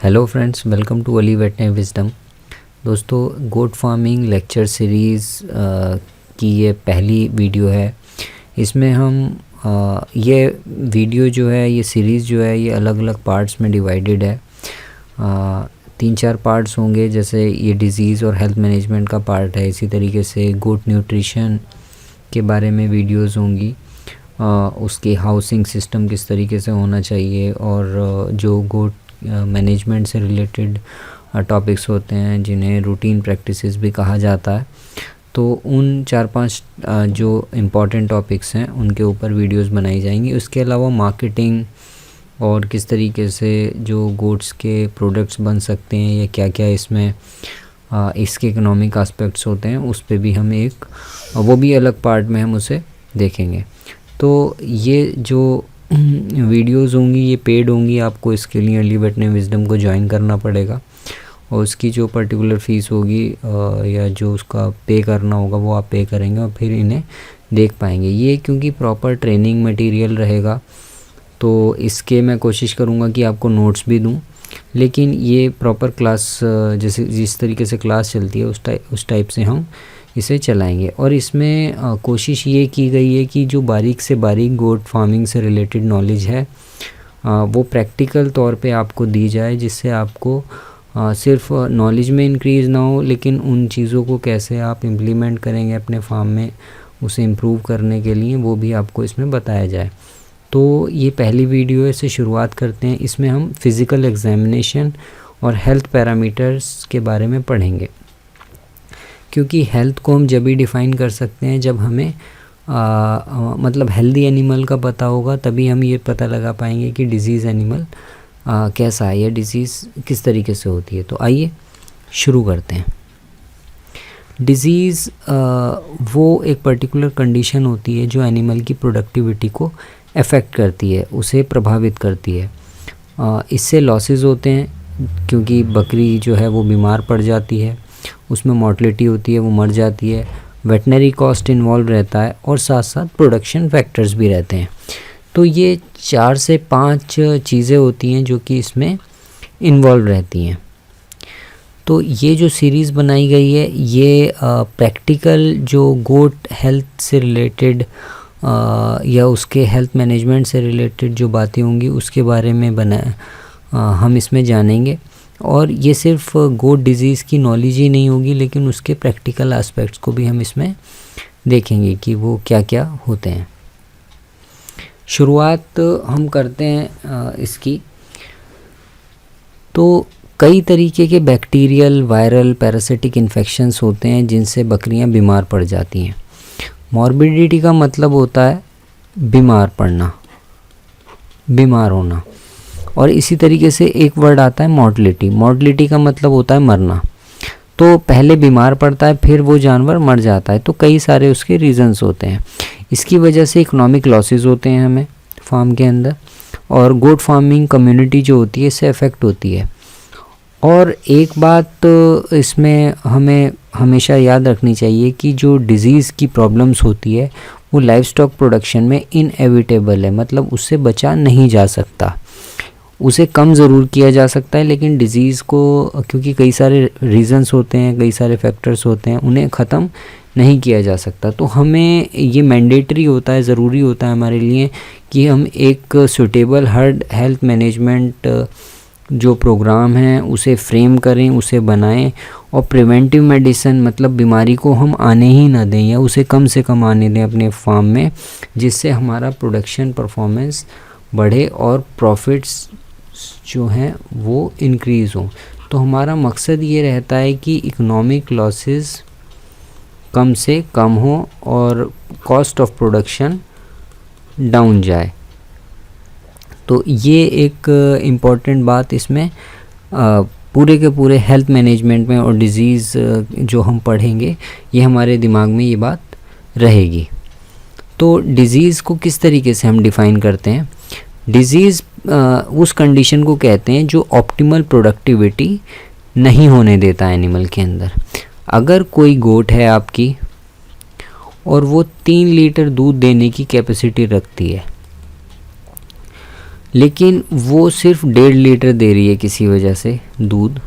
Hello friends, welcome to Ali veterinary wisdom. दोस्तों, goat farming lecture series की ये पहली वीडियो है। इसमें हम ये वीडियो जो है, ये सीरीज़ जो है, ये अलग अलग पार्ट्स में डिवाइडेड है। 3-4 पार्ट्स होंगे, जैसे ये डिज़ीज़ और हेल्थ मैनेजमेंट का पार्ट है। इसी तरीके से गोट न्यूट्रिशन के बारे में वीडियोज़ होंगी, उसकी हाउसिंग सिस्टम किस तरीके से होना चाहिए, और जो गोट मैनेजमेंट से रिलेटेड टॉपिक्स होते हैं जिन्हें रूटीन प्रैक्टिसेस भी कहा जाता है। तो उन 4-5 जो इम्पॉर्टेंट टॉपिक्स हैं उनके ऊपर वीडियोस बनाई जाएंगी। उसके अलावा मार्केटिंग और किस तरीके से जो गोट्स के प्रोडक्ट्स बन सकते हैं या क्या क्या इसमें इसके इकोनॉमिक एस्पेक्ट्स होते हैं, उस पे भी हम वो भी अलग पार्ट में हम उसे देखेंगे। तो ये जो वीडियोस होंगी ये पेड होंगी। आपको इसके लिए अली वेटनरी विजडम को ज्वाइन करना पड़ेगा और उसकी जो पर्टिकुलर फ़ीस होगी या जो उसका पे करना होगा वो आप पे करेंगे और फिर इन्हें देख पाएंगे। ये क्योंकि प्रॉपर ट्रेनिंग मटेरियल रहेगा, तो इसके मैं कोशिश करूँगा कि आपको नोट्स भी दूँ, लेकिन ये प्रॉपर क्लास जैसे जिस तरीके से क्लास चलती है उस टाइप से हम इसे चलाएंगे। और इसमें कोशिश ये की गई है कि जो बारीक से बारीक गोट फार्मिंग से रिलेटेड नॉलेज है वो प्रैक्टिकल तौर पे आपको दी जाए, जिससे आपको सिर्फ नॉलेज में इंक्रीज़ ना हो, लेकिन उन चीज़ों को कैसे आप इम्प्लीमेंट करेंगे अपने फार्म में उसे इम्प्रूव करने के लिए, वो भी आपको इसमें बताया जाए। तो ये पहली वीडियो से शुरुआत करते हैं। इसमें हम फ़िज़िकल एग्जामिनेशन और हेल्थ पैरामीटर्स के बारे में पढ़ेंगे, क्योंकि हेल्थ को हम जब भी डिफ़ाइन कर सकते हैं जब हमें मतलब हेल्दी एनिमल का पता होगा, तभी हम ये पता लगा पाएंगे कि डिज़ीज़ एनिमल कैसा है या डिज़ीज़ किस तरीके से होती है। तो आइए शुरू करते हैं। डिज़ीज़ वो एक पर्टिकुलर कंडीशन होती है जो एनिमल की प्रोडक्टिविटी को अफेक्ट करती है, उसे प्रभावित करती है। इससे लॉसेस होते हैं, क्योंकि बकरी जो है वो बीमार पड़ जाती है, उसमें मॉर्टलिटी होती है, वो मर जाती है, वेटनरी कॉस्ट इन्वॉल्व रहता है और साथ साथ प्रोडक्शन फैक्टर्स भी रहते हैं। तो ये 4 से 5 चीज़ें होती हैं जो कि इसमें इन्वॉल्व रहती हैं। तो ये जो सीरीज़ बनाई गई है ये प्रैक्टिकल जो गोट हेल्थ से रिलेटेड या उसके हेल्थ मैनेजमेंट से रिलेटेड जो बातें होंगी उसके बारे में हम इसमें जानेंगे। और ये सिर्फ गोट डिज़ीज़ की नॉलेज ही नहीं होगी, लेकिन उसके प्रैक्टिकल एस्पेक्ट्स को भी हम इसमें देखेंगे कि वो क्या क्या होते हैं। शुरुआत हम करते हैं इसकी। तो कई तरीके के बैक्टीरियल, वायरल, पैरासिटिक इन्फेक्शंस होते हैं जिनसे बकरियां बीमार पड़ जाती हैं। मॉर्बिडिटी का मतलब होता है बीमार पड़ना, बीमार होना। और इसी तरीके से एक वर्ड आता है मॉर्टलिटी। मॉर्टलिटी का मतलब होता है मरना। तो पहले बीमार पड़ता है, फिर वो जानवर मर जाता है। तो कई सारे उसके रीज़न्स होते हैं। इसकी वजह से इकोनॉमिक लॉसेस होते हैं हमें फार्म के अंदर, और गोट फार्मिंग कम्युनिटी जो होती है इससे अफेक्ट होती है। और एक बात इसमें हमें हमेशा याद रखनी चाहिए कि जो डिज़ीज़ की प्रॉब्लम्स होती है वो लाइव स्टॉक प्रोडक्शन में इनएविटेबल है, मतलब उससे बचा नहीं जा सकता। उसे कम ज़रूर किया जा सकता है, लेकिन डिज़ीज़ को क्योंकि कई सारे रीज़न्स होते हैं, कई सारे फैक्टर्स होते हैं, उन्हें ख़त्म नहीं किया जा सकता। तो हमें ये मैंडेटरी होता है, ज़रूरी होता है हमारे लिए कि हम एक सूटेबल हर्ड हेल्थ मैनेजमेंट जो प्रोग्राम है उसे फ्रेम करें, उसे बनाएं, और प्रिवेंटिव मेडिसिन मतलब बीमारी को हम आने ही ना दें या उसे कम से कम आने दें अपने फार्म में, जिससे हमारा प्रोडक्शन परफॉर्मेंस बढ़े और प्रॉफिट्स जो हैं वो इंक्रीज़ हों। तो हमारा मकसद ये रहता है कि इकोनॉमिक लॉसेस कम से कम हो और कॉस्ट ऑफ प्रोडक्शन डाउन जाए। तो ये एक इम्पॉर्टेंट बात इसमें पूरे के पूरे हेल्थ मैनेजमेंट में और डिज़ीज़ जो हम पढ़ेंगे ये हमारे दिमाग में ये बात रहेगी। तो डिज़ीज़ को किस तरीके से हम डिफ़ाइन करते हैं? डिज़ीज़ उस कंडीशन को कहते हैं जो ऑप्टिमल प्रोडक्टिविटी नहीं होने देता एनिमल के अंदर। अगर कोई गोट है आपकी और वो 3 लीटर दूध देने की कैपेसिटी रखती है, लेकिन वो सिर्फ 1.5 लीटर दे रही है किसी वजह से दूध,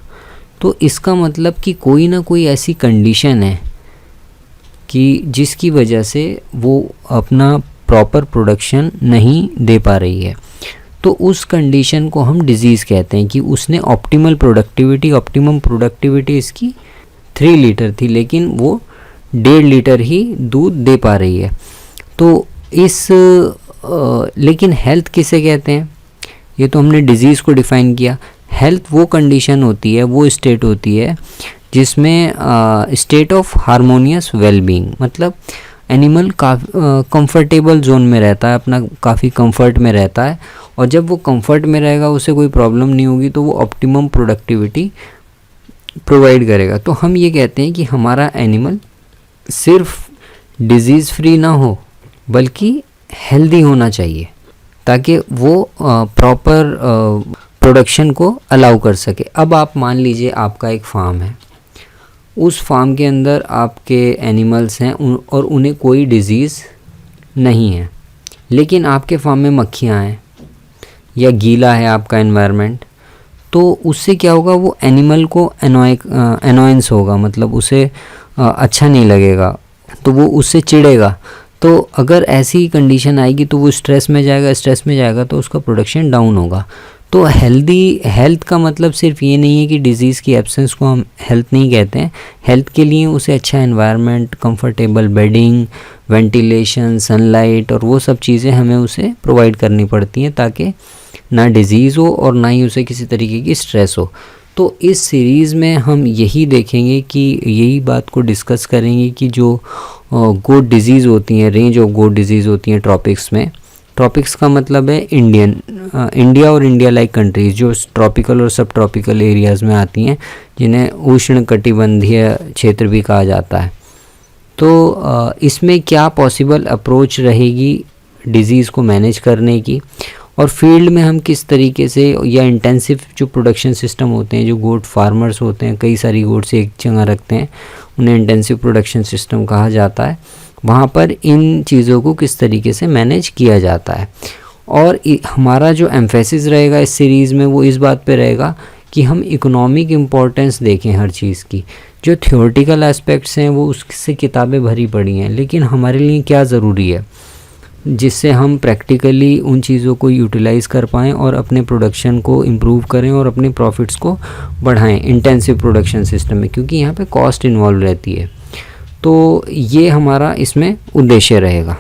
तो इसका मतलब कि कोई ना कोई ऐसी कंडीशन है कि जिसकी वजह से वो अपना प्रॉपर प्रोडक्शन नहीं दे पा रही है। तो उस कंडीशन को हम डिजीज़ कहते हैं कि उसने ऑप्टिमम प्रोडक्टिविटी इसकी 3 लीटर थी, लेकिन वो 1.5 लीटर ही दूध दे पा रही है। तो लेकिन हेल्थ किसे कहते हैं? ये तो हमने डिजीज़ को डिफ़ाइन किया। हेल्थ वो कंडीशन होती है, वो स्टेट होती है जिसमें स्टेट ऑफ हार्मोनियस वेलबींग, मतलब एनिमल कंफर्टेबल जोन में रहता है, अपना काफ़ी कंफर्ट में रहता है, और जब वो कंफर्ट में रहेगा, उसे कोई प्रॉब्लम नहीं होगी, तो वो ऑप्टिमम प्रोडक्टिविटी प्रोवाइड करेगा। तो हम ये कहते हैं कि हमारा एनिमल सिर्फ डिजीज़ फ्री ना हो बल्कि हेल्दी होना चाहिए, ताकि वो प्रॉपर प्रोडक्शन को अलाउ कर सके। अब आप मान लीजिए आपका एक फार्म है, उस फार्म के अंदर आपके एनिमल्स हैं और उन्हें कोई डिज़ीज़ नहीं है, लेकिन आपके फार्म में मक्खियाँ हैं या गीला है आपका एनवायरनमेंट, तो उससे क्या होगा, वो एनिमल को एनॉयंस होगा, मतलब उसे अच्छा नहीं लगेगा, तो वो उससे चिढ़ेगा। तो अगर ऐसी कंडीशन आएगी तो वो स्ट्रेस में जाएगा तो उसका प्रोडक्शन डाउन होगा। तो हेल्थ का मतलब सिर्फ ये नहीं है कि डिज़ीज़ की एब्सेंस को हम हेल्थ नहीं कहते हैं। हेल्थ के लिए उसे अच्छा environment, comfortable bedding, ventilation, sunlight और वो सब चीज़ें हमें उसे प्रोवाइड करनी पड़ती हैं, ताकि ना डिज़ीज़ हो और ना ही उसे किसी तरीके की स्ट्रेस हो। तो इस सीरीज़ में हम यही देखेंगे कि यही बात को डिस्कस करेंगे कि जो गोट डिज़ीज़ होती हैं, रेंज ऑफ गोट डिज़ीज़ होती हैं ट्रॉपिक्स में। ट्रॉपिक्स का मतलब है इंडिया और इंडिया लाइक कंट्रीज़ जो ट्रॉपिकल और सब ट्रॉपिकल एरियाज़ में आती हैं, जिन्हें उष्ण कटिबंधीय क्षेत्र भी कहा जाता है। तो इसमें क्या पॉसिबल अप्रोच रहेगी डिज़ीज़ को मैनेज करने की, और फील्ड में हम किस तरीके से, या इंटेंसिव जो प्रोडक्शन सिस्टम होते हैं, जो गोट फार्मर्स होते हैं, कई सारी गोट्स एक जगह रखते हैं, उन्हें इंटेंसिव प्रोडक्शन सिस्टम कहा जाता है, वहाँ पर इन चीज़ों को किस तरीके से मैनेज किया जाता है। और हमारा जो एम्फेसिस रहेगा इस सीरीज़ में वो इस बात पे रहेगा कि हम इकोनॉमिक इम्पोर्टेंस देखें हर चीज़ की। जो थियोरेटिकल एस्पेक्ट्स हैं वो उससे किताबें भरी पड़ी हैं, लेकिन हमारे लिए क्या ज़रूरी है जिससे हम प्रैक्टिकली उन चीज़ों को यूटिलाइज़ कर पाएँ और अपने प्रोडक्शन को इम्प्रूव करें और अपने प्रॉफिट्स को बढ़ाएं इंटेंसिव प्रोडक्शन सिस्टम में, क्योंकि यहाँ पे कॉस्ट इन्वॉल्व रहती है। तो ये हमारा इसमें उद्देश्य रहेगा।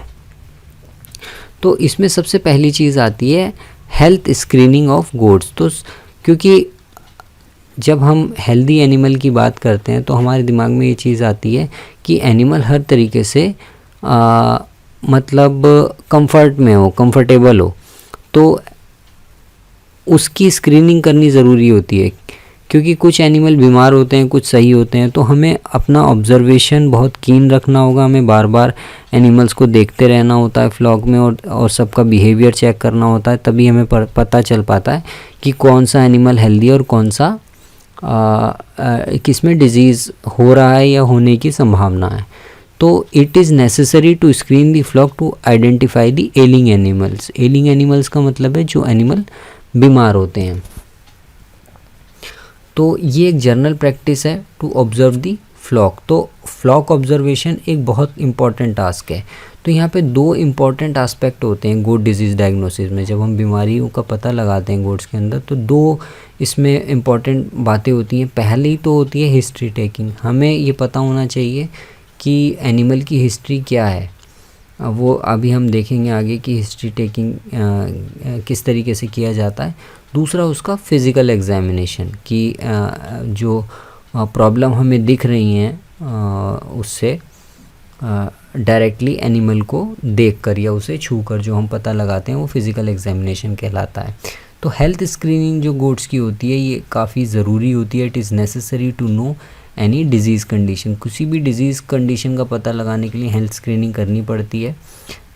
तो इसमें सबसे पहली चीज़ आती है हेल्थ स्क्रीनिंग ऑफ गोट्स। तो क्योंकि जब हम हेल्दी एनिमल की बात करते हैं तो हमारे दिमाग में ये चीज़ आती है कि एनिमल हर तरीके से मतलब कंफर्ट में हो, कंफर्टेबल हो, तो उसकी स्क्रीनिंग करनी ज़रूरी होती है, क्योंकि कुछ एनिमल बीमार होते हैं, कुछ सही होते हैं। तो हमें अपना ऑब्जर्वेशन बहुत कीन रखना होगा, हमें बार बार एनिमल्स को देखते रहना होता है फ्लॉक में, और सबका बिहेवियर चेक करना होता है, तभी हमें पता चल पाता है कि कौन सा एनिमल हेल्दी और कौन सा किसमें डिजीज़ हो रहा है या होने की संभावना है। तो it is necessary to screen the flock to identify the ailing animals. Ailing animals का मतलब है जो एनिमल बीमार होते हैं। तो ये एक जनरल प्रैक्टिस है टू ऑब्जर्व दी फ्लॉक। तो फ्लॉक ऑब्जर्वेशन एक बहुत इंपॉर्टेंट टास्क है। तो यहाँ पे 2 इम्पॉर्टेंट एस्पेक्ट होते हैं गोट डिजीज़ डायग्नोसिस में। जब हम बीमारियों का पता लगाते हैं गोट्स के अंदर, तो 2 इसमें इम्पॉर्टेंट बातें होती हैं। पहली तो होती है हिस्ट्री टेकिंग। हमें ये पता होना चाहिए कि एनिमल की हिस्ट्री क्या है। वो अभी हम देखेंगे आगे कि हिस्ट्री टेकिंग किस तरीके से किया जाता है। दूसरा उसका फिज़िकल एग्जामिनेशन, कि जो प्रॉब्लम हमें दिख रही हैं उससे डायरेक्टली एनिमल को देखकर या उसे छूकर जो हम पता लगाते हैं वो फिज़िकल एग्जामिनेशन कहलाता है। तो हेल्थ स्क्रीनिंग जो गोट्स की होती है ये काफ़ी ज़रूरी होती है। It is necessary to know any disease condition. किसी भी डिज़ीज़ कंडीशन का पता लगाने के लिए हेल्थ स्क्रीनिंग करनी पड़ती है।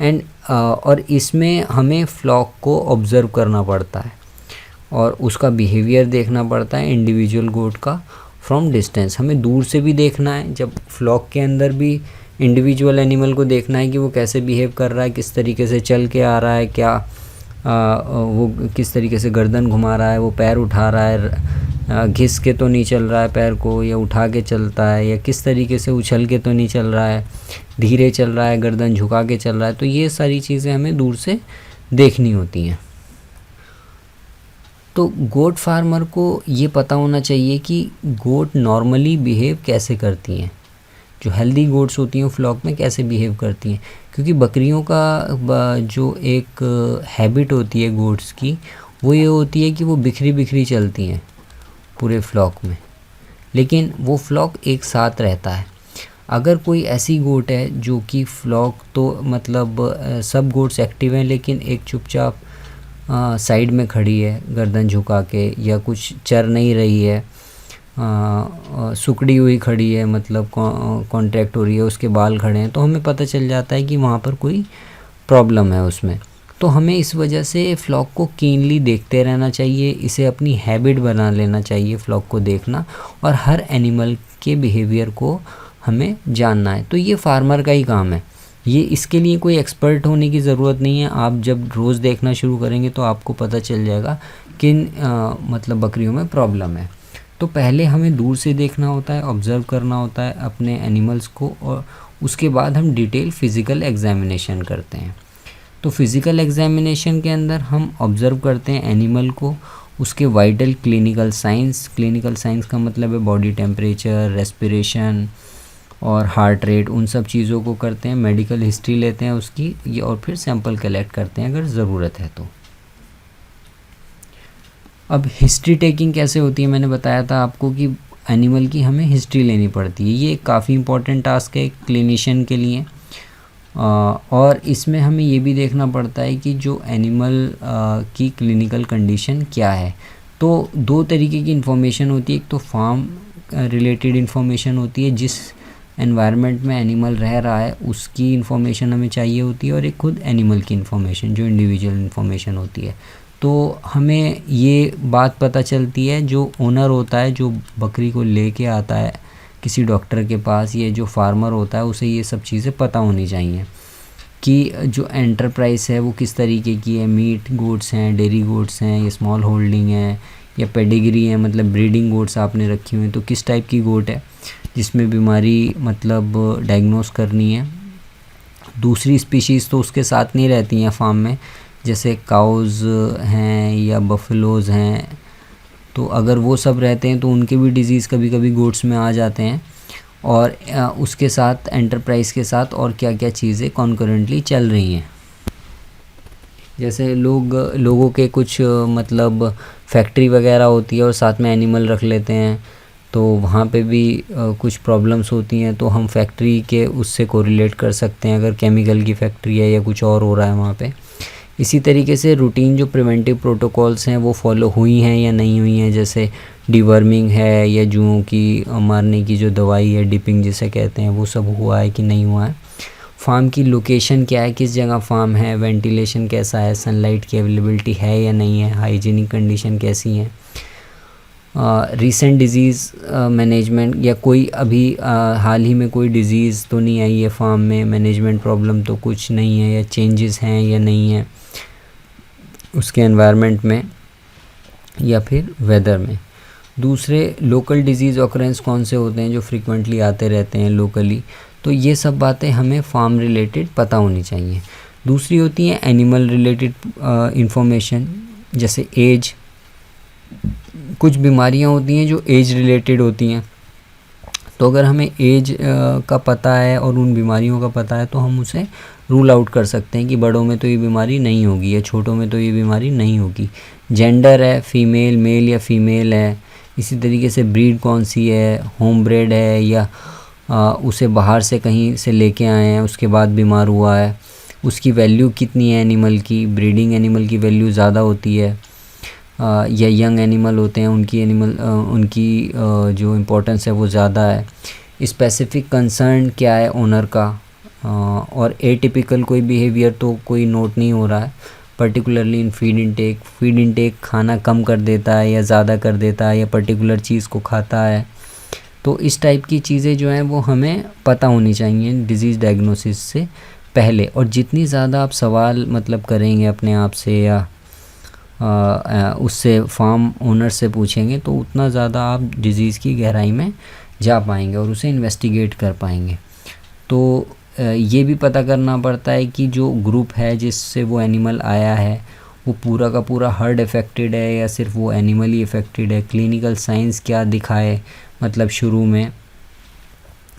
एंड और इसमें हमें फ्लॉक को ऑब्ज़र्व करना पड़ता है और उसका बिहेवियर देखना पड़ता है इंडिविजुअल गोट का फ्रॉम डिस्टेंस। हमें दूर से भी देखना है, जब फ्लॉक के अंदर भी इंडिविजुअल एनिमल को देखना है कि वो कैसे बिहेव कर रहा है, किस तरीके से चल के आ रहा है, क्या वो किस तरीके से गर्दन घुमा रहा है, वो पैर उठा रहा है, घिस के तो नहीं चल रहा है पैर को, या उठा के चलता है, या किस तरीके से उछल के तो नहीं चल रहा है, धीरे चल रहा है, गर्दन झुका के चल रहा है। तो ये सारी चीज़ें हमें दूर से देखनी होती हैं। तो गोट फार्मर को ये पता होना चाहिए कि गोट नॉर्मली बिहेव कैसे करती हैं, जो हेल्दी गोट्स होती हैं वो फ्लॉक में कैसे बिहेव करती हैं। क्योंकि बकरियों का जो एक हैबिट होती है गोट्स की, वो ये होती है कि वो बिखरी बिखरी चलती हैं पूरे फ्लॉक में, लेकिन वो फ्लॉक एक साथ रहता है। अगर कोई ऐसी गोट है जो कि फ्लॉक तो मतलब सब गोट्स एक्टिव हैं, लेकिन एक चुपचाप साइड में खड़ी है गर्दन झुका के, या कुछ चर नहीं रही है, सुकड़ी हुई खड़ी है, मतलब कॉन्ट्रैक्ट हो रही है, उसके बाल खड़े हैं, तो हमें पता चल जाता है कि वहाँ पर कोई प्रॉब्लम है उसमें। तो हमें इस वजह से फ्लॉक को कीनली देखते रहना चाहिए, इसे अपनी हैबिट बना लेना चाहिए फ्लॉक को देखना, और हर एनिमल के बिहेवियर को हमें जानना है। तो ये फार्मर का ही काम है, ये इसके लिए कोई एक्सपर्ट होने की ज़रूरत नहीं है। आप जब रोज़ देखना शुरू करेंगे तो आपको पता चल जाएगा किन मतलब बकरियों में प्रॉब्लम है। तो पहले हमें दूर से देखना होता है, ऑब्ज़र्व करना होता है अपने एनिमल्स को, और उसके बाद हम डिटेल फिज़िकल एग्जामिनेशन करते हैं। तो फिज़िकल एग्जामिनेशन के अंदर हम ऑब्ज़र्व करते हैं एनिमल को, उसके वाइटल क्लिनिकल साइंस का मतलब है बॉडी टेम्परेचर, रेस्पिरेशन और हार्ट रेट, उन सब चीज़ों को करते हैं। मेडिकल हिस्ट्री लेते हैं उसकी, ये, और फिर सैंपल कलेक्ट करते हैं अगर ज़रूरत है तो। अब हिस्ट्री टेकिंग कैसे होती है, मैंने बताया था आपको कि एनिमल की हमें हिस्ट्री लेनी पड़ती है। ये काफ़ी इम्पॉर्टेंट टास्क है क्लिनिशियन के लिए, और इसमें हमें ये भी देखना पड़ता है कि जो एनिमल की क्लिनिकल कंडीशन क्या है। तो दो तरीके की इन्फॉर्मेशन होती है, एक तो फार्म रिलेटेड इन्फॉर्मेशन होती है, जिस एनवायरनमेंट में एनिमल रह रहा है उसकी इन्फॉर्मेशन हमें चाहिए होती है, और एक खुद एनिमल की इन्फॉर्मेशन जो इंडिविजुअल इन्फॉर्मेशन होती है। तो हमें ये बात पता चलती है, जो ओनर होता है जो बकरी को लेके आता है किसी डॉक्टर के पास, ये जो फार्मर होता है उसे ये सब चीज़ें पता होनी चाहिए कि जो एंटरप्राइज है वो किस तरीके की है, मीट गोट्स हैं, डेयरी गोट्स हैं, या स्मॉल होल्डिंग है, या पेडिग्री है, मतलब ब्रीडिंग गोट्स आपने रखी हुई हैं, तो किस टाइप की गोट है जिसमें बीमारी मतलब डायग्नोस करनी है। दूसरी स्पीशीज़ तो उसके साथ नहीं रहती हैं फार्म में, जैसे काउज़ हैं या बफलोज़ हैं, तो अगर वो सब रहते हैं तो उनके भी डिज़ीज़ कभी कभी गोट्स में आ जाते हैं। और उसके साथ एंटरप्राइज के साथ और क्या क्या चीज़ें कॉन्करेंटली चल रही हैं, जैसे लोगों के कुछ मतलब फैक्ट्री वगैरह होती है और साथ में एनिमल रख लेते हैं, तो वहाँ पे भी कुछ प्रॉब्लम्स होती हैं, तो हम फैक्ट्री के उससे कोरिलेट कर सकते हैं अगर केमिकल की फैक्ट्री है या कुछ और हो रहा है वहाँ पे। इसी तरीके से रूटीन जो प्रिवेंटिव प्रोटोकॉल्स हैं वो फॉलो हुई हैं या नहीं हुई हैं, जैसे डिवर्मिंग है या जूओं की मारने की जो दवाई है, डिपिंग जिसे कहते हैं, वो सब हुआ है कि नहीं हुआ है। फार्म की लोकेशन क्या है, किस जगह फार्म है, वेंटिलेशन कैसा है, सनलाइट की अवेलेबिलिटी है या नहीं है, हाइजीनिक कंडीशन कैसी हैं, रीसेंट डिज़ीज़ मैनेजमेंट, या कोई अभी हाल ही में कोई डिज़ीज़ तो नहीं आई है फार्म में, मैनेजमेंट प्रॉब्लम तो कुछ नहीं है, या चेंजेस हैं या नहीं है उसके एनवायरनमेंट में या फिर वेदर में। दूसरे लोकल डिज़ीज़ ऑकरेंस कौन से होते हैं जो फ्रीक्वेंटली आते रहते हैं लोकली, तो ये सब बातें हमें फार्म रिलेटेड पता होनी चाहिए। दूसरी होती है एनिमल रिलेटेड इंफॉर्मेशन, जैसे एज, कुछ बीमारियां होती हैं जो एज रिलेटेड होती हैं, तो अगर हमें एज का पता है और उन बीमारियों का पता है तो हम उसे रूल आउट कर सकते हैं कि बड़ों में तो ये बीमारी नहीं होगी या छोटों में तो ये बीमारी नहीं होगी। जेंडर है, फीमेल, मेल या फीमेल है, इसी तरीके से ब्रीड कौन सी है, होम ब्रेड है या उसे बाहर से कहीं से लेके आए हैं उसके बाद बीमार हुआ है, उसकी वैल्यू कितनी है एनिमल की, ब्रीडिंग एनिमल की वैल्यू ज़्यादा होती है या यंग एनिमल होते हैं उनकी जो इम्पोर्टेंस है वो ज़्यादा है, स्पेसिफिक कंसर्न क्या है ओनर का, और एटिपिकल कोई बिहेवियर तो कोई नोट नहीं हो रहा है, पर्टिकुलरली इन फीड इनटेक खाना कम कर देता है या ज़्यादा कर देता है या पर्टिकुलर चीज़ को खाता है, तो इस टाइप की चीज़ें जो हैं वो हमें पता होनी चाहिए डिज़ीज़ डायग्नोसिस से पहले, और जितनी ज़्यादा आप सवाल मतलब करेंगे अपने आप से या उससे फार्म ओनर से पूछेंगे तो उतना ज़्यादा आप डिज़ीज़ की गहराई में जा पाएंगे और उसे इन्वेस्टिगेट कर पाएंगे। तो ये भी पता करना पड़ता है कि जो ग्रुप है जिससे वो एनिमल आया है वो पूरा का पूरा हर्ड इफ़ेक्टेड है या सिर्फ वो एनिमल ही इफ़ेक्टेड है, क्लिनिकल साइंस क्या दिखाए, मतलब शुरू में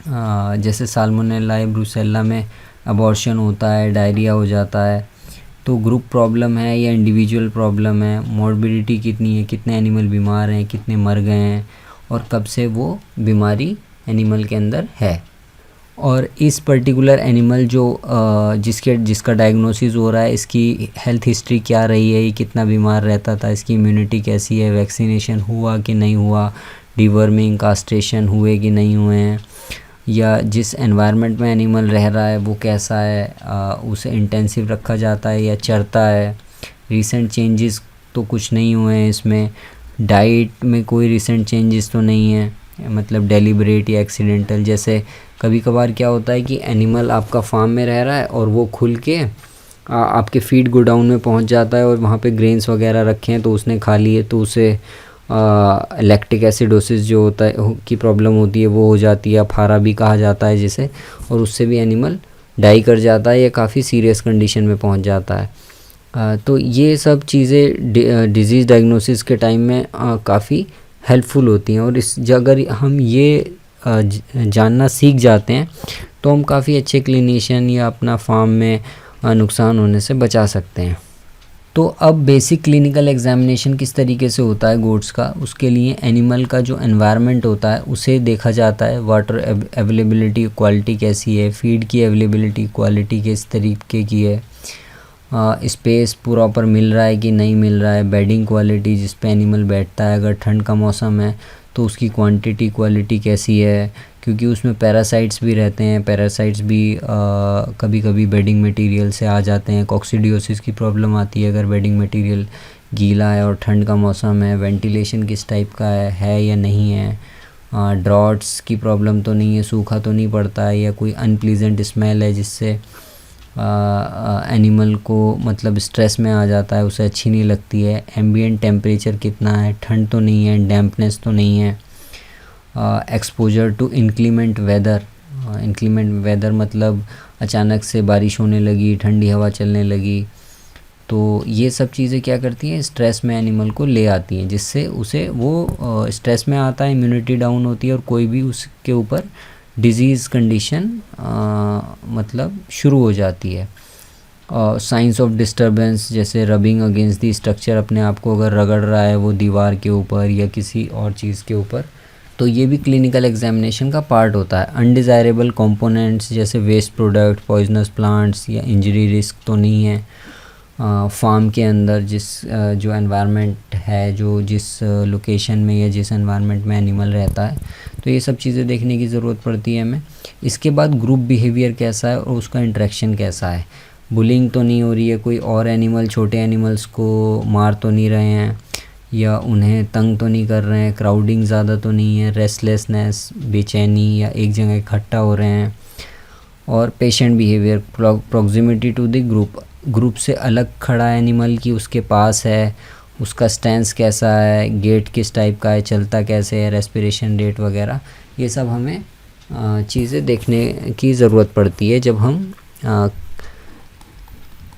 जैसे साल्मोनेला या ब्रुसेल्ला में अबॉर्शन होता है, डायरिया हो जाता है, तो ग्रुप प्रॉब्लम है या इंडिविजुअल प्रॉब्लम है, मॉर्बिडिटी कितनी है, कितने एनिमल बीमार हैं, कितने मर गए हैं और कब से वो बीमारी एनिमल के अंदर है, और इस पर्टिकुलर एनिमल जो जिसका डायग्नोसिस हो रहा है इसकी हेल्थ हिस्ट्री क्या रही है, ये कितना बीमार रहता था, इसकी इम्यूनिटी कैसी है, वैक्सीनेशन हुआ कि नहीं हुआ, डिवर्मिंग कास्ट्रेशन हुए कि नहीं हुए हैं, या जिस एनवायरनमेंट में एनिमल रह रहा है वो कैसा है, उसे इंटेंसिव रखा जाता है या चरता है, रीसेंट चेंजेस तो कुछ नहीं हुए हैं इसमें, डाइट में कोई रीसेंट चेंजेस तो नहीं है, मतलब डेलिब्रेट या एक्सीडेंटल। जैसे कभी कभार क्या होता है कि एनिमल आपका फार्म में रह रहा है और वो खुल के आपके फीड गोडाउन में पहुंच जाता है और वहाँ पे ग्रेन्स वगैरह रखे हैं तो उसने खा लिए, तो उसे लैक्टिक एसिडोसिस जो होता है की प्रॉब्लम होती है वो हो जाती है, फारा भी कहा जाता है जिसे, और उससे भी एनिमल डाई कर जाता है या काफ़ी सीरियस कंडीशन में पहुंच जाता है। तो ये सब चीज़ें डिज़ीज़ डायग्नोसिस के टाइम में काफ़ी हेल्पफुल होती हैं, और अगर हम ये जानना सीख जाते हैं तो हम काफ़ी अच्छे क्लिनिशियन या अपना फार्म में नुकसान होने से बचा सकते हैं। तो अब बेसिक क्लिनिकल एग्जामिनेशन किस तरीके से होता है गोट्स का, उसके लिए एनिमल का जो एनवायरनमेंट होता है उसे देखा जाता है, वाटर अवेलेबिलिटी क्वालिटी कैसी है, फीड की अवेलेबिलिटी क्वालिटी किस तरीके की है, स्पेस प्रॉपर मिल रहा है कि नहीं मिल रहा है, बेडिंग क्वालिटी जिस पे एनिमल बैठता है, अगर ठंड का मौसम है तो उसकी क्वांटिटी क्वालिटी कैसी है, क्योंकि उसमें पैरासाइट्स भी रहते हैं, पैरासाइट्स भी कभी कभी बेडिंग मटेरियल से आ जाते हैं, कॉक्सीडियोसिस की प्रॉब्लम आती है अगर बेडिंग मटेरियल गीला है और ठंड का मौसम है, वेंटिलेशन किस टाइप का है या नहीं है, ड्रॉट्स की प्रॉब्लम तो नहीं है, सूखा तो नहीं पड़ता है, या कोई अनप्लीजेंट स्मेल है जिससे एनिमल को मतलब स्ट्रेस में आ जाता है, उसे अच्छी नहीं लगती है, एम्बिएंट टेम्परेचर कितना है, ठंड तो नहीं है, डैम्पनेस तो नहीं है, exposure to inclement weather, inclement weather मतलब अचानक से बारिश होने लगी, ठंडी हवा चलने लगी, तो ये सब चीज़ें क्या करती हैं, स्ट्रेस में एनिमल को ले आती हैं, जिससे उसे वो स्ट्रेस में आता है, इम्यूनिटी डाउन होती है और कोई भी उसके ऊपर डिज़ीज़ कंडीशन मतलब शुरू हो जाती है। साइंस ऑफ डिस्टर्बेंस जैसे रबिंग अगेंस्ट दी स्ट्रक्चर, अपने आप को अगर रगड़ रहा है वो दीवार के ऊपर या किसी और चीज़ के ऊपर, तो ये भी क्लिनिकल एग्जामिनेशन का पार्ट होता है। अनडिज़ायरेबल कंपोनेंट्स जैसे वेस्ट प्रोडक्ट, पॉइजनस प्लांट्स या इंजरी रिस्क तो नहीं है फार्म के अंदर, जो एनवायरनमेंट है, जो जिस लोकेशन में या जिस एनवायरनमेंट में एनिमल रहता है, तो ये सब चीज़ें देखने की ज़रूरत पड़ती है हमें। इसके बाद ग्रुप बिहेवियर कैसा है और उसका इंटरेक्शन कैसा है, बुलिंग तो नहीं हो रही है, कोई और एनिमल छोटे एनिमल्स को मार तो नहीं रहे हैं या उन्हें तंग तो नहीं कर रहे हैं, क्राउडिंग ज़्यादा तो नहीं है, रेस्टलेसनेस, बेचैनी या एक जगह इकट्ठा हो रहे हैं, और patient behaviour, proximity to the group से अलग खड़ा एनिमल की उसके पास है, उसका स्टैंस कैसा है, गेट किस टाइप का है, चलता कैसे है, रेस्पिरेशन रेट वगैरह, ये सब हमें चीज़ें देखने की ज़रूरत पड़ती है जब हम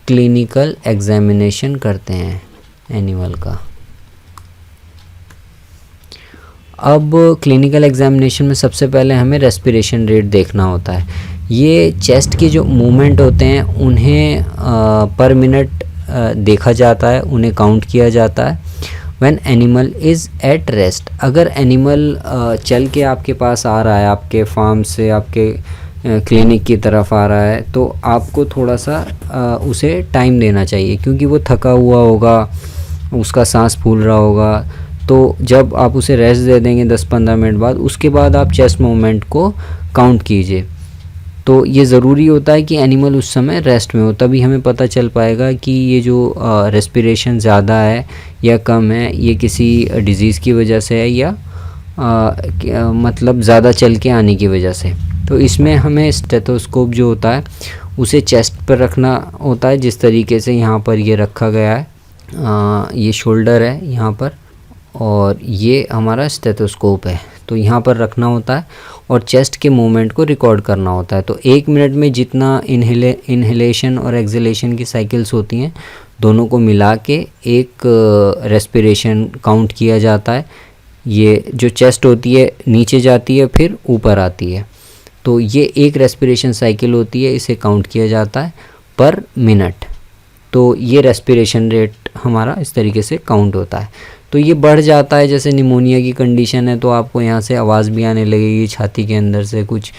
क्लिनिकल एग्जामिनेशन करते हैं एनिमल का। अब क्लिनिकल एग्जामिनेशन में सबसे पहले हमें रेस्पिरेशन रेट देखना होता है। ये चेस्ट के जो मूवमेंट होते हैं उन्हें पर मिनट देखा जाता है, उन्हें काउंट किया जाता है। When animal is at rest, अगर एनिमल चल के आपके पास आ रहा है, आपके फार्म से आपके क्लिनिक की तरफ आ रहा है, तो आपको थोड़ा सा उसे टाइम देना चाहिए, क्योंकि वो थका हुआ होगा, उसका सांस फूल रहा होगा। तो जब आप उसे रेस्ट दे देंगे 10-15 मिनट बाद, उसके बाद आप चेस्ट मूवमेंट को काउंट कीजिए। तो ये ज़रूरी होता है कि एनिमल उस समय रेस्ट में हो, तभी हमें पता चल पाएगा कि ये जो रेस्पिरेशन ज़्यादा है या कम है, ये किसी डिज़ीज़ की वजह से है या मतलब ज़्यादा चल के आने की वजह से। तो इसमें हमें स्टेथोस्कोप जो होता है उसे चेस्ट पर रखना होता है, जिस तरीके से यहाँ पर ये रखा गया है। ये शोल्डर है यहाँ पर, और ये हमारा स्टेथोस्कोप है, तो यहाँ पर रखना होता है और चेस्ट के मूवमेंट को रिकॉर्ड करना होता है। तो 1 मिनट में जितना इन्हेलेशन और एक्सहेलेशन की साइकिल्स होती हैं, दोनों को मिला के एक रेस्पिरेशन काउंट किया जाता है। ये जो चेस्ट होती है नीचे जाती है फिर ऊपर आती है, तो ये एक रेस्पिरेशन साइकिल होती है, इसे काउंट किया जाता है पर मिनट। तो ये रेस्पिरेशन रेट हमारा इस तरीके से काउंट होता है। तो ये बढ़ जाता है, जैसे निमोनिया की कंडीशन है तो आपको यहाँ से आवाज़ भी आने लगेगी, छाती के अंदर से कुछ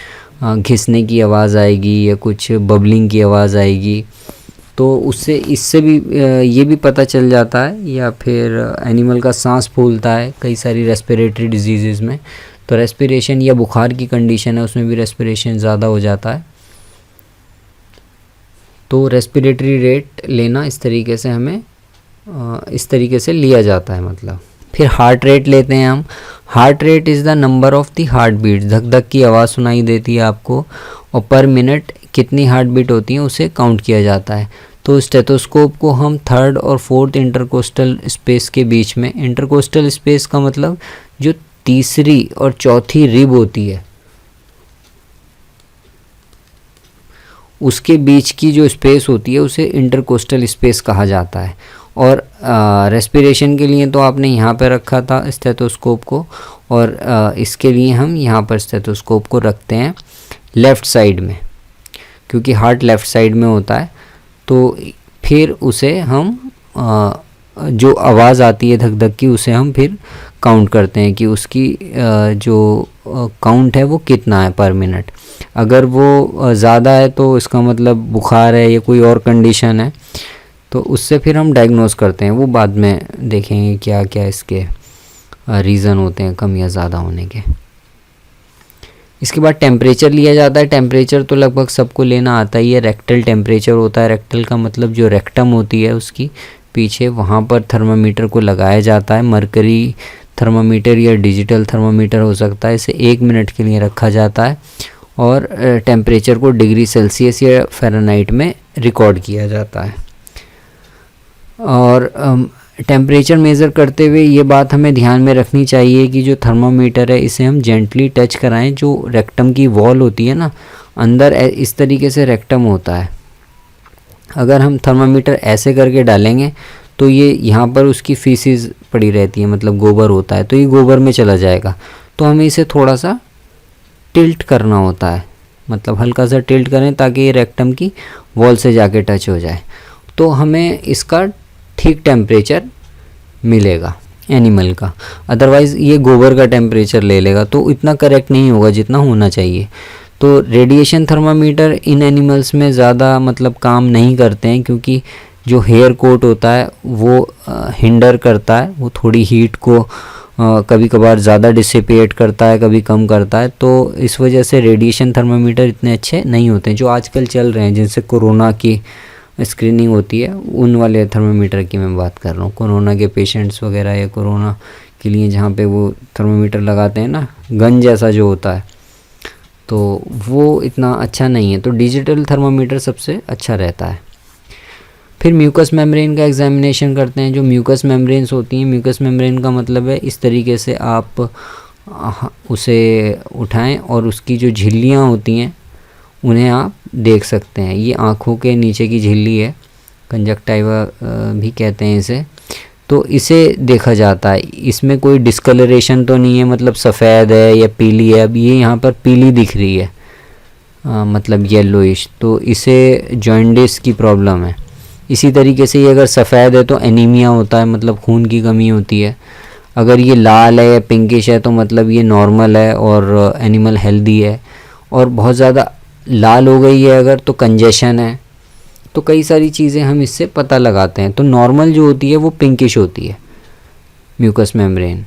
घिसने की आवाज़ आएगी या कुछ बबलिंग की आवाज़ आएगी। तो इससे भी ये भी पता चल जाता है। या फिर एनिमल का सांस फूलता है कई सारी रेस्पिरेटरी डिजीज़ में, तो रेस्पिरेशन या बुखार की कंडीशन है उसमें भी रेस्पिरेशन ज़्यादा हो जाता है। तो रेस्पिरेटरी रेट लेना इस तरीके से हमें इस तरीके से लिया जाता है मतलब। फिर हार्ट रेट लेते हैं हम। Heart rate is the number of the heart beat, धक धक की आवाज़ सुनाई देती है आपको, और पर मिनट कितनी हार्ट बीट होती हैं उसे काउंट किया जाता है। तो स्टेथोस्कोप को हम 3rd और 4th इंटरकोस्टल स्पेस के बीच में, इंटरकोस्टल स्पेस का मतलब जो तीसरी और चौथी रिब होती है उसके बीच की जो स्पेस होती है उसे इंटरकोस्टल स्पेस कहा जाता है। और रेस्पिरेशन के लिए तो आपने यहाँ पर रखा था स्टेथोस्कोप को, और इसके लिए हम यहाँ पर स्टेथोस्कोप को रखते हैं लेफ़्ट साइड में, क्योंकि हार्ट लेफ़्ट साइड में होता है। तो फिर उसे हम जो आवाज़ आती है धक धक की उसे हम फिर काउंट करते हैं कि उसकी जो काउंट है वो कितना है पर मिनट। अगर वो ज़्यादा है तो इसका मतलब बुखार है या कोई और कंडीशन है, तो उससे फिर हम डायग्नोस करते हैं। वो बाद में देखेंगे क्या क्या इसके रीज़न होते हैं कम या ज़्यादा होने के। इसके बाद टेम्परेचर लिया जाता है। टेम्परेचर तो लगभग सबको लेना आता ही है। रेक्टल टेम्परेचर होता है। रेक्टल का मतलब जो रेक्टम होती है उसकी पीछे, वहाँ पर थर्मामीटर को लगाया जाता है। मरकरी थर्मामीटर या डिजिटल थर्मामीटर हो सकता है। इसे 1 मिनट के लिए रखा जाता है और टेम्परेचर को डिग्री सेल्सियस या फ़ारेनहाइट में रिकॉर्ड किया जाता है। और टेम्परेचर मेज़र करते हुए ये बात हमें ध्यान में रखनी चाहिए कि जो थर्मामीटर है इसे हम जेंटली टच कराएं। जो रेक्टम की वॉल होती है ना, अंदर इस तरीके से रेक्टम होता है। अगर हम थर्मामीटर ऐसे करके डालेंगे तो ये यहाँ पर उसकी फीसिस पड़ी रहती है, मतलब गोबर होता है, तो ये गोबर में चला जाएगा। तो हमें इसे थोड़ा सा टिल्ट करना होता है, मतलब हल्का सा टिल्ट करें ताकि ये रेक्टम की वॉल से जाके टच हो जाए, तो हमें इसका ठीक टेम्परेचर मिलेगा एनिमल का। अदरवाइज़ ये गोबर का टेम्परेचर ले लेगा तो इतना करेक्ट नहीं होगा जितना होना चाहिए। तो रेडिएशन थर्मामीटर इन एनिमल्स में ज़्यादा मतलब काम नहीं करते हैं, क्योंकि जो हेयर कोट होता है वो हिंडर करता है, वो थोड़ी हीट को कभी कभार ज़्यादा डिसिपेट करता है, कभी कम करता है। तो इस वजह से रेडिएशन थर्मामीटर इतने अच्छे नहीं होते हैं। जो आजकल चल रहे हैं जिनसे कोरोना की स्क्रीनिंग होती है, उन वाले थर्मामीटर की मैं बात कर रहा हूँ। कोरोना के पेशेंट्स वगैरह या कोरोना के लिए जहाँ पे वो थर्मामीटर लगाते हैं ना, गन जैसा जो होता है, तो वो इतना अच्छा नहीं है। तो डिजिटल थर्मामीटर सबसे अच्छा रहता है। फिर म्यूकस मेम्ब्रेन का एग्जामिनेशन करते हैं। जो म्यूकस मेम्ब्रेन्स होती हैं, म्यूकस मेम्ब्रेन का मतलब है इस तरीके से आप उसे उठाएं और उसकी जो झिल्लियाँ होती हैं उन्हें आप देख सकते हैं। ये आँखों के नीचे की झिल्ली है, कंजक्टाइवा भी कहते हैं इसे। तो इसे देखा जाता है। इसमें कोई डिस्कलरेशन तो नहीं है, मतलब सफ़ेद है या पीली है। अब ये यहाँ पर पीली दिख रही है, मतलब येलोइश, तो इसे जॉन्डिस की प्रॉब्लम है। इसी तरीके से ये अगर सफ़ेद है तो एनीमिया होता है, मतलब खून की कमी होती है। अगर ये लाल है या पिंकिश है तो मतलब ये नॉर्मल है और एनिमल हेल्दी है। और बहुत ज़्यादा लाल हो गई है अगर, तो कंजेशन है। तो कई सारी चीज़ें हम इससे पता लगाते हैं। तो नॉर्मल जो होती है वो पिंकिश होती है म्यूकस मेम्ब्रेन।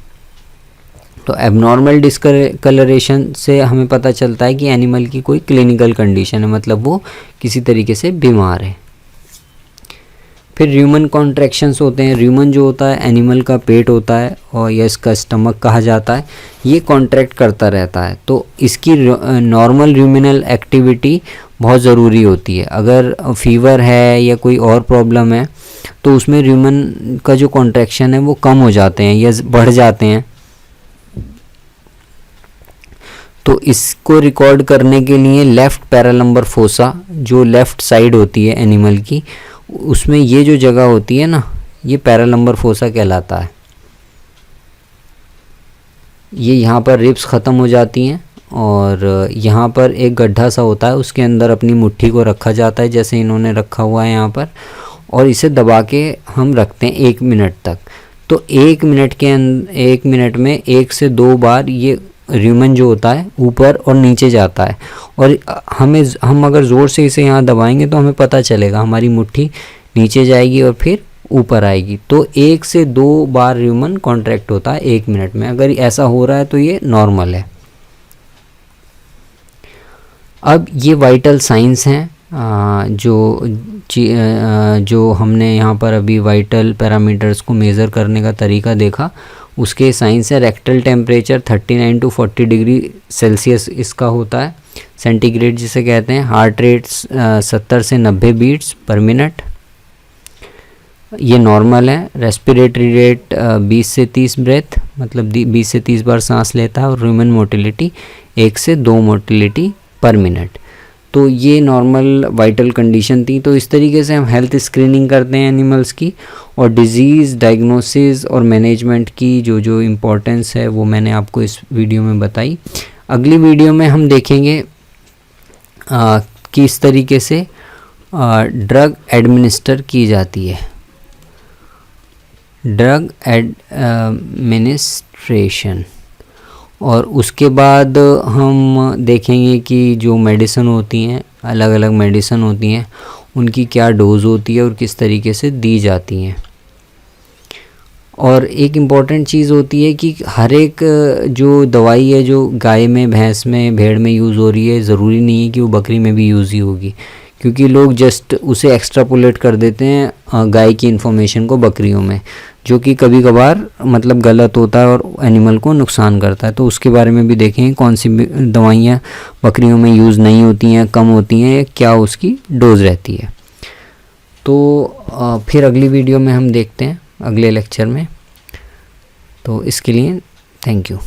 तो एबनॉर्मल डिस्कलरेशन से हमें पता चलता है कि एनिमल की कोई क्लिनिकल कंडीशन है, मतलब वो किसी तरीके से बीमार है। फिर र्यूमन कॉन्ट्रैक्शंस होते हैं। र्यूमन जो होता है एनिमल का पेट होता है और या इसका स्टमक कहा जाता है, ये कॉन्ट्रैक्ट करता रहता है। तो इसकी नॉर्मल र्यूमिनल एक्टिविटी बहुत ज़रूरी होती है। अगर फीवर है या कोई और प्रॉब्लम है तो उसमें र्यूमन का जो कॉन्ट्रैक्शन है वो कम हो जाते हैं या बढ़ जाते हैं। तो इसको रिकॉर्ड करने के लिए लेफ़्ट पैरालंबर फोसा, जो लेफ़्ट साइड होती है एनिमल की, उसमें ये जो जगह होती है ना, ये पैरालंबर फोसा कहलाता है। ये यहाँ पर रिब्स ख़त्म हो जाती हैं और यहाँ पर एक गड्ढा सा होता है, उसके अंदर अपनी मुट्ठी को रखा जाता है जैसे इन्होंने रखा हुआ है यहाँ पर, और इसे दबा के हम रखते हैं 1 मिनट तक। तो 1 मिनट में 1 से 2 बार ये र्यूमन जो होता है ऊपर और नीचे जाता है, और हम अगर ज़ोर से इसे यहाँ दबाएंगे तो हमें पता चलेगा हमारी मुट्ठी नीचे जाएगी और फिर ऊपर आएगी। तो 1 से 2 बार र्यूमन कॉन्ट्रैक्ट होता है 1 मिनट में। अगर ऐसा हो रहा है तो ये नॉर्मल है। अब ये वाइटल साइंस हैं जो हमने यहाँ पर अभी वाइटल पैरामीटर्स को मेज़र करने का तरीका देखा, उसके साइंस है। Rectal temperature 39 to 40 degree Celsius इसका होता है, सेंटीग्रेड जिसे कहते हैं। हार्ट रेट 70 से 90 बीट्स पर मिनट, ये नॉर्मल है। रेस्पिरेटरी रेट 20 से 30 ब्रेथ, मतलब 20 से 30 बार सांस लेता है। और ह्यूमन मोटिलिटी 1 से 2 मोटिलिटी पर मिनट। तो ये नॉर्मल वाइटल कंडीशन थी। तो इस तरीके से हम हेल्थ स्क्रीनिंग करते हैं एनिमल्स की, और डिज़ीज़ डायग्नोसिस और मैनेजमेंट की जो इम्पोर्टेंस है वो मैंने आपको इस वीडियो में बताई। अगली वीडियो में हम देखेंगे कि इस तरीके से ड्रग एडमिनिस्टर की जाती है, ड्रग एडमिनिस्ट्रेशन। और उसके बाद हम देखेंगे कि जो मेडिसिन होती हैं, अलग अलग मेडिसिन होती हैं, उनकी क्या डोज होती है और किस तरीके से दी जाती हैं। और एक इम्पॉर्टेंट चीज़ होती है कि हर एक जो दवाई है जो गाय में, भैंस में, भेड़ में यूज़ हो रही है, ज़रूरी नहीं है कि वो बकरी में भी यूज़ ही होगी, क्योंकि लोग जस्ट उसे एक्स्ट्रापोलेट कर देते हैं गाय की इन्फॉर्मेशन को बकरियों में, जो कि कभी कभार मतलब गलत होता है और एनिमल को नुकसान करता है। तो उसके बारे में भी देखें कौन सी दवाइयाँ बकरियों में यूज़ नहीं होती हैं, कम होती हैं, क्या उसकी डोज रहती है। तो फिर अगली वीडियो में हम देखते हैं अगले लेक्चर में। तो इसके लिए थैंक यू।